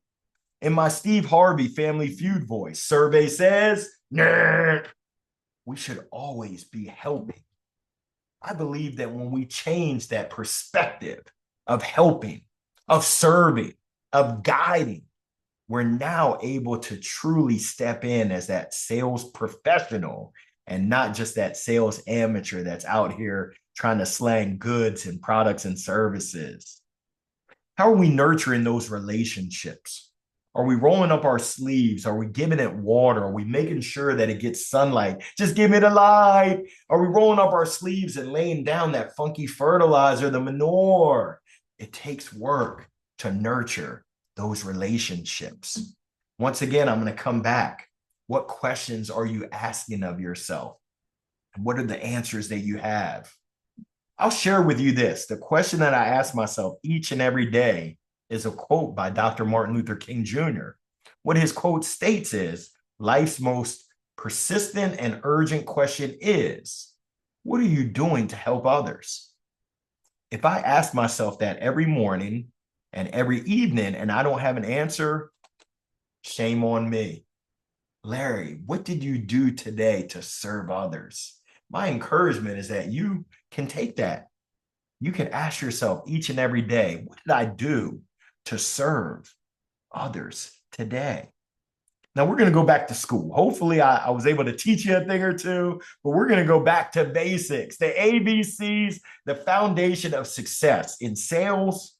In my Steve Harvey Family Feud voice, survey says, nah, we should always be helping. I believe that when we change that perspective of helping, of serving, of guiding, we're now able to truly step in as that sales professional and not just that sales amateur that's out here trying to slang goods and products and services. How are we nurturing those relationships? Are we rolling up our sleeves? Are we giving it water? Are we making sure that it gets sunlight? Just give me the light. Are we rolling up our sleeves and laying down that funky fertilizer, the manure? It takes work to nurture those relationships. Once again, I'm going to come back. What questions are you asking of yourself? What are the answers that you have? I'll share with you this. The question that I ask myself each and every day is a quote by Dr. Martin Luther King Jr. What his quote states is, life's most persistent and urgent question is, what are you doing to help others? If I ask myself that every morning and every evening and I don't have an answer, shame on me. Larry, what did you do today to serve others? My encouragement is that you can take that. You can ask yourself each and every day, what did I do to serve? others today. Now we're going to go back to school. Hopefully, I was able to teach you a thing or two, but we're going to go back to basics, the ABCs, the foundation of success in sales,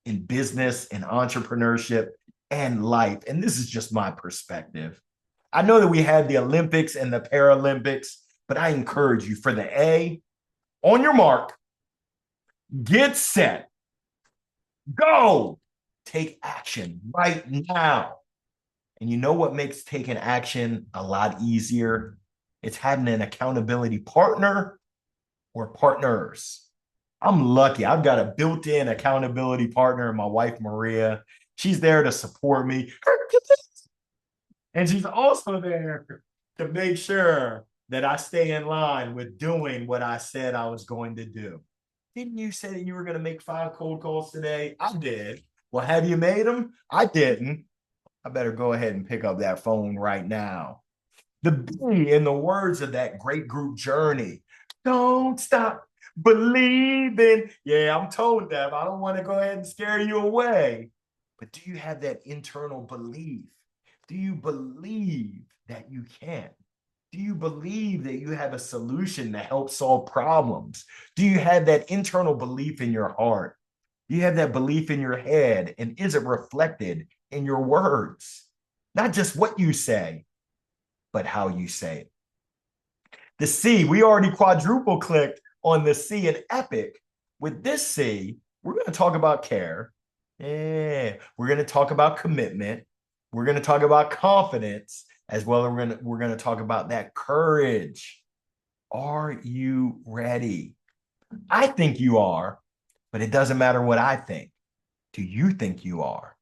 in business, in entrepreneurship, and life. And this is just my perspective. I know that we had the Olympics and the Paralympics, but I encourage you for the A, on your mark, get set, go, take action right now. And you know what makes taking action a lot easier? It's having an accountability partner or partners. I'm lucky. I've got a built-in accountability partner, my wife, Maria. She's there to support me. And she's also there to make sure that I stay in line with doing what I said I was going to do. Didn't you say that you were going to make 5 cold calls today? I did. Well, have you made them? I didn't. I better go ahead and pick up that phone right now. The B in the words of that great group Journey, don't stop believing. Yeah, I'm told that. I don't want to go ahead and scare you away. But do you have that internal belief? Do you believe that you can? Do you believe that you have a solution to help solve problems? Do you have that internal belief in your heart? Do you have that belief in your head? And is it reflected in your words? Not just what you say, but how you say it. The C, we already quadruple clicked on the C in epic. With this C, we're going to talk about care. Yeah, we're going to talk about commitment. We're going to talk about confidence, as well as we're going to talk about that courage. Are you ready? I think you are, but it doesn't matter what I think. Do you think you are?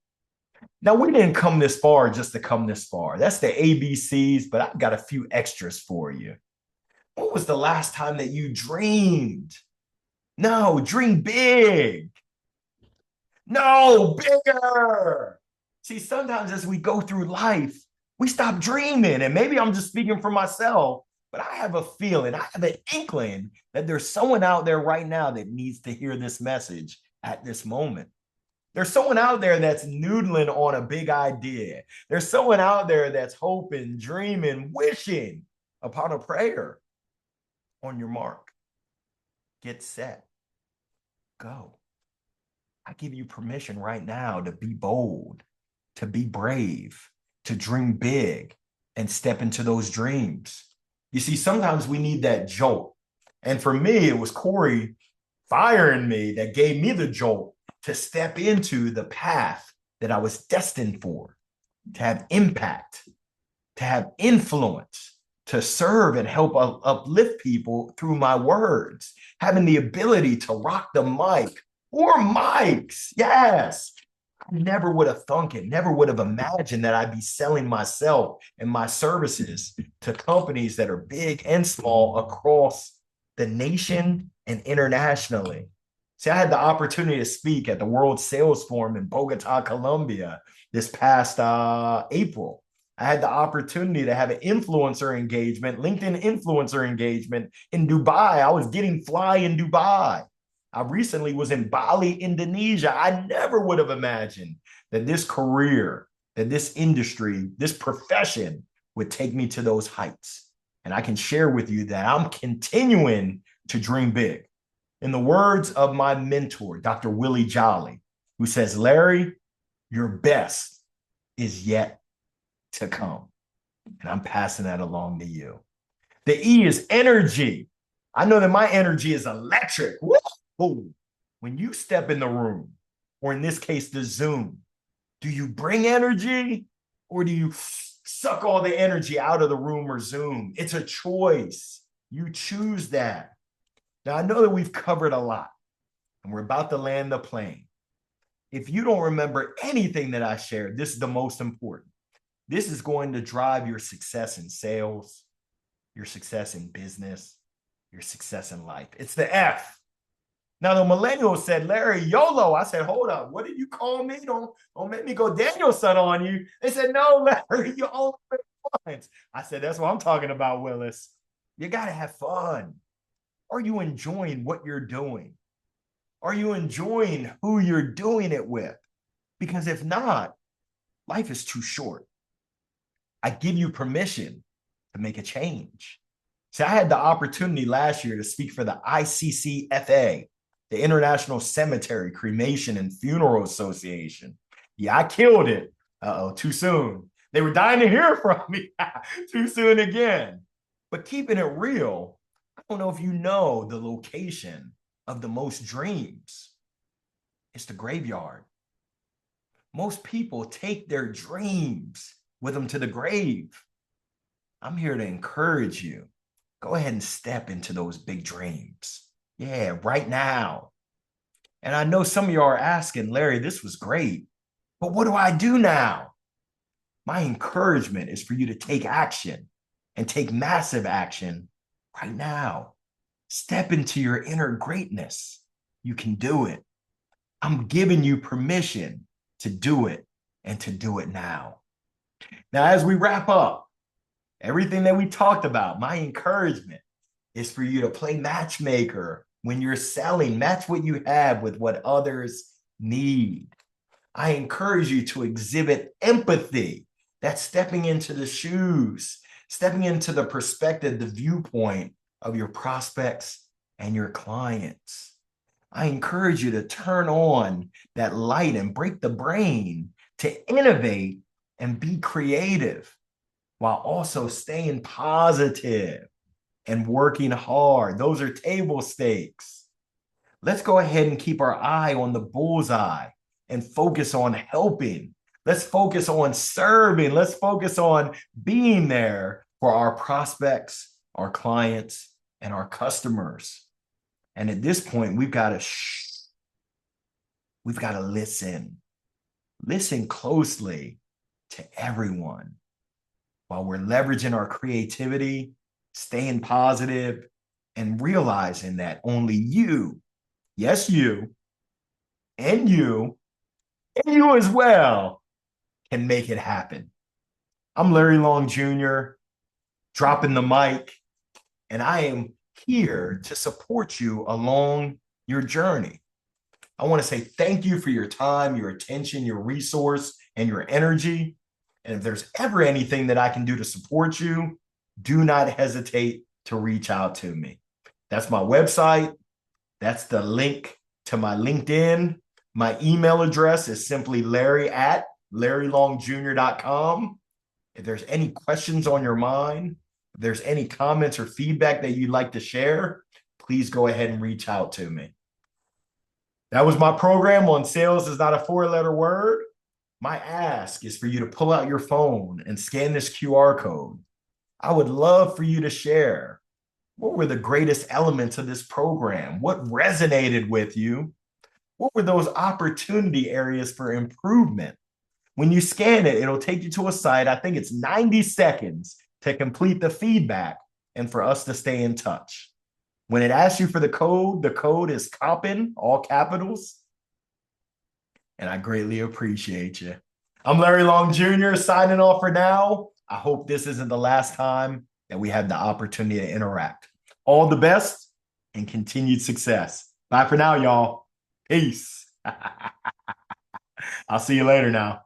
Now, we didn't come this far just to come this far. That's the ABCs, but I've got a few extras for you. When was the last time that you dreamed? No, dream big. No, bigger. See, sometimes as we go through life, we stop dreaming. And maybe I'm just speaking for myself, but I have a feeling, I have an inkling that there's someone out there right now that needs to hear this message at this moment. There's someone out there that's noodling on a big idea. There's someone out there that's hoping, dreaming, wishing upon a prayer. On your mark, get set, go. I give you permission right now to be bold, to be brave, to dream big and step into those dreams. You see, sometimes we need that jolt. And for me, it was Corey firing me that gave me the jolt to step into the path that I was destined for, to have impact, to have influence, to serve and help uplift people through my words, having the ability to rock the mic or mics. Yes. I never would have thunk it, never would have imagined that I'd be selling myself and my services to companies that are big and small across the nation and internationally. See, I had the opportunity to speak at the World Sales Forum in Bogota, Colombia this past April. I had the opportunity to have an influencer engagement, LinkedIn influencer engagement in Dubai. I was getting fly in Dubai. I recently was in Bali, Indonesia. I never would have imagined that this career, that this industry, this profession would take me to those heights. And I can share with you that I'm continuing to dream big. In the words of my mentor, Dr. Willie Jolly, who says, Larry, your best is yet to come. And I'm passing that along to you. The E is energy. I know that my energy is electric. Woo! When you step in the room, or in this case, the Zoom, do you bring energy or do you suck all the energy out of the room or Zoom? It's a choice. You choose that. Now, I know that we've covered a lot and we're about to land the plane. If you don't remember anything that I shared, this is the most important. This is going to drive your success in sales, your success in business, your success in life. It's the F. Now, the millennials said, Larry, YOLO. I said, hold up. What did you call me? Don't make me go Danielson on you. They said, no, Larry, you only live once. I said, that's what I'm talking about, Willis. You got to have fun. Are you enjoying what you're doing? Are you enjoying who you're doing it with? Because if not, Life is too short. I give you permission to make a change. See, I had the opportunity last year to speak for the ICCFA, the International Cemetery, Cremation, and Funeral Association. Yeah, I killed it. Uh-oh, too soon. They were dying to hear from me. Too soon again. But keeping it real, I don't know if you know the location of the most dreams. It's the graveyard. Most people take their dreams with them to the grave. I'm here to encourage you. Go ahead and step into those big dreams. Yeah, right now. And I know some of you are asking, Larry, this was great, but what do I do now? My encouragement is for you to take action and take massive action right now. Step into your inner greatness. You can do it. I'm giving you permission to do it and to do it now. Now, as we wrap up, everything that we talked about, my encouragement is for you to play matchmaker when you're selling. Match what you have with what others need. I encourage you to exhibit empathy. That's stepping into the shoes, stepping into the perspective, the viewpoint of your prospects and your clients. I encourage you to turn on that light and break the brain to innovate and be creative while also staying positive and working hard. Those are table stakes. Let's go ahead and keep our eye on the bullseye and focus on helping. Let's focus on serving. Let's focus on being there for our prospects, our clients, and our customers. And at this point, we've got to listen. Listen closely to everyone while we're leveraging our creativity, staying positive, and realizing that only you, yes, you, and you as well, can make it happen. I'm Larry Long Jr., dropping the mic, and I am here to support you along your journey. I want to say thank you for your time, your attention, your resource, and your energy. And if there's ever anything that I can do to support you, do not hesitate to reach out to me. That's my website. That's the link to my LinkedIn. My email address is simply larry@larrylongjr.com. If there's any questions on your mind, if there's any comments or feedback that you'd like to share, please go ahead and reach out to me. That was my program on Sales is Not a Four-Letter Word. My ask is for you to pull out your phone and scan this QR code. I would love for you to share what were the greatest elements of this program? What resonated with you? What were those opportunity areas for improvement? When you scan it, it'll take you to a site. I think it's 90 seconds to complete the feedback and for us to stay in touch. When it asks you for the code is Coppin, all capitals. And I greatly appreciate you. I'm Larry Long Jr. signing off for now. I hope this isn't the last time that we have the opportunity to interact. All the best and continued success. Bye for now, y'all. Peace. I'll see you later now.